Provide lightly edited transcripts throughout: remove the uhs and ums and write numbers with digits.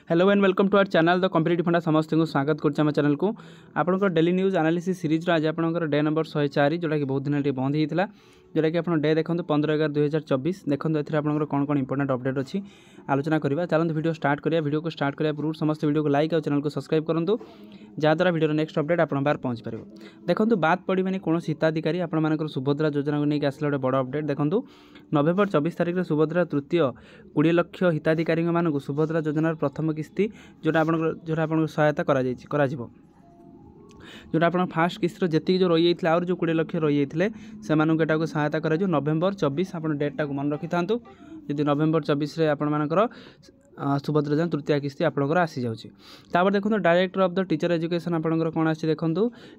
Hello and welcome to our channel the competitive funda समस्त को स्वागत कर चैनल को आपंकर डेली न्यूज एनालिसिस सीरीज आज आपंकर डे नंबर 104 जोटा कि बहुत दिन बंद होता जोटा कि आप डे देखो 15/11/2024 देखो ए कौन कौन इंपोर्टेंट अपडेट अच्छी आलोचना करवा चलते वीडियो स्टार्ट करिया वीडियो को स्टार्ट करिया पूर्व समस्त वीडियो को लाइक और चैनल को सब्सक्राइब करूँ जहाँद्वारा वीडियो नेक्स्ट अपडेट आप बाहर पहुँच पार देखो बात पड़े कौन हिताधिकारी आपर सुभद्रा योजना को लेकिन आसला गोटे बड़ अपडेट देखो नवेम्बर 24 तारिख में सुभद्रा तृतीय 20 लाख हिताधिकारी मानक सुभद्रा योजनार प्रथम किस्ती जोटा आप सहायता करा जोटा आप फास्ट किस्तर जी जो रही है और जो 20 लाख रही है से सहायता कर नवेम्बर 24 आप डेटा को मन रखी था जी नवेम्बर 24 आपर सुभद्रा योजना तृतीय किस्ती आपंकर आसी जाऊँगी देखो director of the teacher education आपंकर कौन आसी देखो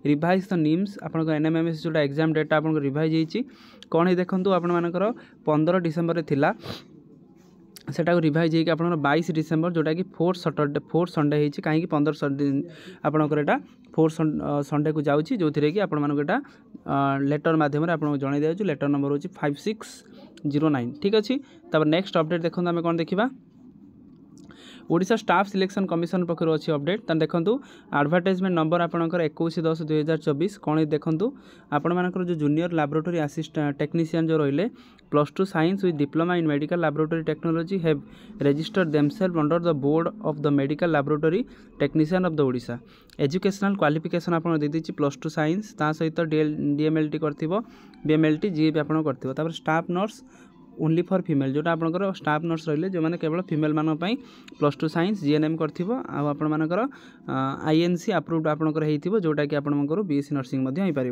रिवाइज द निम्स आप एनएमएमएस जोटा एग्जाम डेटा आप रिवाइज होती कौन है देखो आपर 15 डिसेम्बर थिला सेटा रिवाइज होगी आप 22 डिसेम्बर जोटा कि फोर्थ संडे होती कहीं 15 आपंकर यहाँ फोर्थ संडे को जाऊँगी जो थी कि आपटा लेटर मध्यम आपको जन दिया लेटर नंबर हूँ 5609 ठीक अच्छे नेक्स्ट अपडेट देखो आम कौन देखा ओडिशा स्टाफ सिलेक्शन कमिशन पक्ष अच्छी अपडेट देखो एडवर्टाइजमेंट नंबर आपंकर 21/10/2024 कौन देखो आपर जो जूनियर लैबोरेटरी असिस्टेंट टेक्नीशियन जो रही +2 science with diploma in medical laboratory technology have registered themselves under the board of the medical laboratory technician of the Odisha educational qualification आप देती +2 साइंस ता सहित डीएमएलटी कर बीएमएलटी जीए भी आप कर staff nurse only for female जोटा आपंकर स्टाफ नर्स रही जो मैंने केवल फीमेल मान +2 साइंस जीएनएम कर आईएनसी अप्रूव्ड आपंकर हो जोटा कि आपंकर बीएससी नर्सिंग हो पार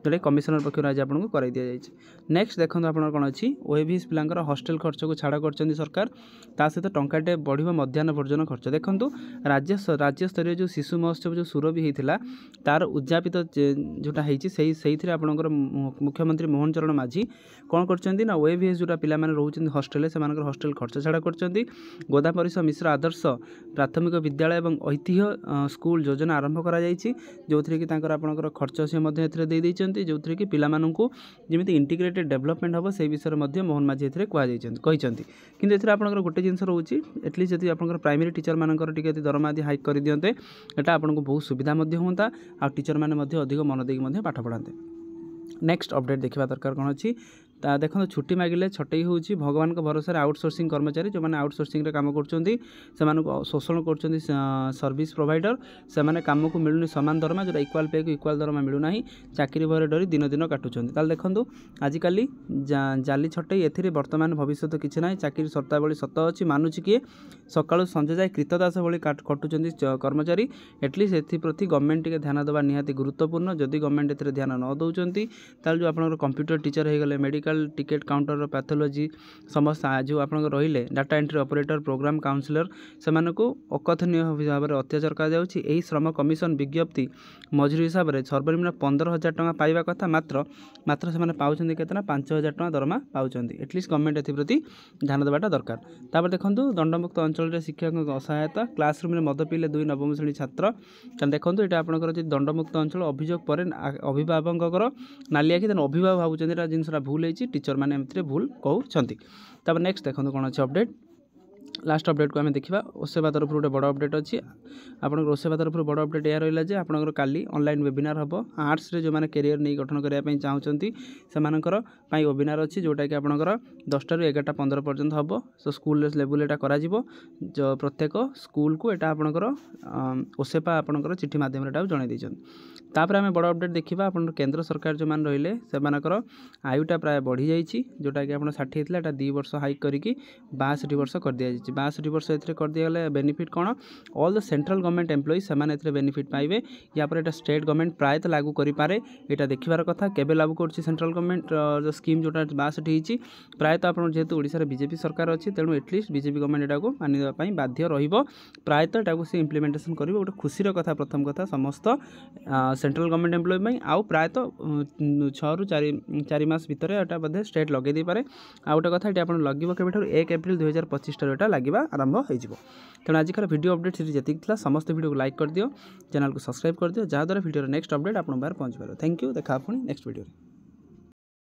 जोटा कमिशनर पक्ष आज आपको कर दि जाए नेक्स्ट देखो आप कौन अच्छी ओएबीएस पिलांकर हॉस्टेल खर्च को छाड़ कर सरकार ता सहित टंकाटे बढ़ मध्याह्न भोजन खर्च देखो राज्य स्तरीय जो शिशु महोत्सव जो सुरभि होता तार उद्यापित जोटा होती आपंकर मुख्यमंत्री मोहन चरण माझी कौन कर ओएबीएस जोटा पिला माने रोचन हॉस्टेल से हॉस्टेल खर्च छाड़ कर गोदापरिश मिश्र आदर्श प्राथमिक विद्यालय और ऐतिह्य स्कूल योजना आरंभ कर जो थी कि आपंकर खर्च से देते जो थी कि पिलामानंकु जमी इंटीग्रेटेड डेवलपमेंट हम से विषय में मोहन माझी कहते कि आपंकर गोटे जिन रोचे एटलिस्ट जब आप प्राइमरी टीचर मानकर दरमा आदि हाइक कर दिंते यहाँ आपको बहुत सुविधा होता आ टीचर मैंने अधिक मन देकी पाठ पढ़ाते नेक्स्ट अपडेट देखा दरकार कौन अच्छी देखो छुट्टी मागिले छटई हूँ भगवान भरोसा आउटसोर्सिंग कर्मचारी जो मैंने आउटसोर्सिंग काम कर शोषण कर सर्विस प्रोवाइडर से मैंने कम को मिलूनी सामान दरमा जो इक्वाल पे को इक्वाल दरमा मिलूना चाकरी भर डरी दिन दिन काटुंट देखो आजिकल जाली छटई ए बर्तमान भविष्य किसी ना चाकरी सर्तावली सत अच्छी मानुची किए सका संजे जाए कृतदास भाई कटुंट कर्मचारी एटलिस्ट एप्रति गवर्नमेंट टे ध्यान देवा निहाती गुरुत्वपूर्ण जदि गवर्नमेंट ए ध्यान न दौरान ताल जो आप कंप्यूटर टीचर हो गले मेडिकल टिकेट काउंटर पैथोलॉजी समस्त जो आप रही data entry operator program counsellor से अकथनीय भाव में अत्याचार कर श्रम कमिशन विज्ञप्ति मजूरी हिसाब से सर्वनिम्न 15,000 टଙ୍କା पाइबा कथा मात्र से पाँच के 5,000 टଙ୍କା दरमा पाँच एटलिस्ट गवर्नमेंट एप्रति ध्यान देवाटा दरकार देखो दंडमुक्त अंचल शिक्षक असहायता क्लासरूम में मद पीले 2 नवम श्रेणी छात्र देखो यहाँ आपंकर दंडमुक्त अंचल अभियोग पर अभिभावक नाली आखि अभिभावक भावुँ जिनसा भूल होती टीचर मैंने भूल कहते नेक्स्ट देखो कौन अच्छे अपडेट लास्ट अपडेट को आम देखा ओसेवा तरफ गोटे बड़ अपडेट अच्छी आप ओसेवा तरफ बड़ अपडेट यह रहा आपंकर काली ऑनलाइन वेबिनार हम आर्ट्स रे जो मैंने कैरियर नहीं गठन करने चाहते से वेबिनार अच्छी जोटा कि आपंकर 10 टा 11:15 पर्यंत हम सो स्कूल लेवल यहाँ कर प्रत्येक स्कूल को यहाँ आपंकर ओसेपा आपंकर चिठी मध्यम जन तापर आम बड़ अपडेट देखा आप केंद्र सरकार जो मैंने रही से आयुटा प्राय बढ़ी जाइए जोटा कि आप 60 होता है 2 वर्ष हाइक करके 62 वर्ष कर दिया 62 वर्ष ए कर दिगले बेनिफिट कौन all the central government employee से बेनिफिट पाइबे या पर स्टेट गवर्नमेंट प्रायतः लागू करें यहाँ देखार कथा केबे लागू कर सेंट्रल गवर्नमेंट स्कीम जोटा 62 होती प्रायतः आप जेहेतु ओडिशा बीजेपी सरकार अच्छी तेणु एटलिस्ट बीजेपी गवर्नमेंट यहाँ मानवाई बाध्य प्रायतः यहाँ से इम्प्लीमेंटेशन कर गोटे खुशी कथा प्रथम कथा समस्त सेंट्रल गवर्नमेंट एम्प्लॉई आउ प्रायतः 6 ରୁ 4 मास भितर यहाँ बोधे स्टेट लगे दे पारे आ गोटे कथा ये आप लगे के 1 एप्रिल 2025 ठार लगे आरंभ हो तेणु आजिकार वीडियो अपडेट जी समस्त वीडियो को लाइक कर दियो चैनल को सब्सक्राइब कर दियो जहाँद्वारा वीडियो नेक्स्ट अपडेट आप बाहर पहुँच पार थैंक यू देखा पुणी नेक्स्ट वीडियो।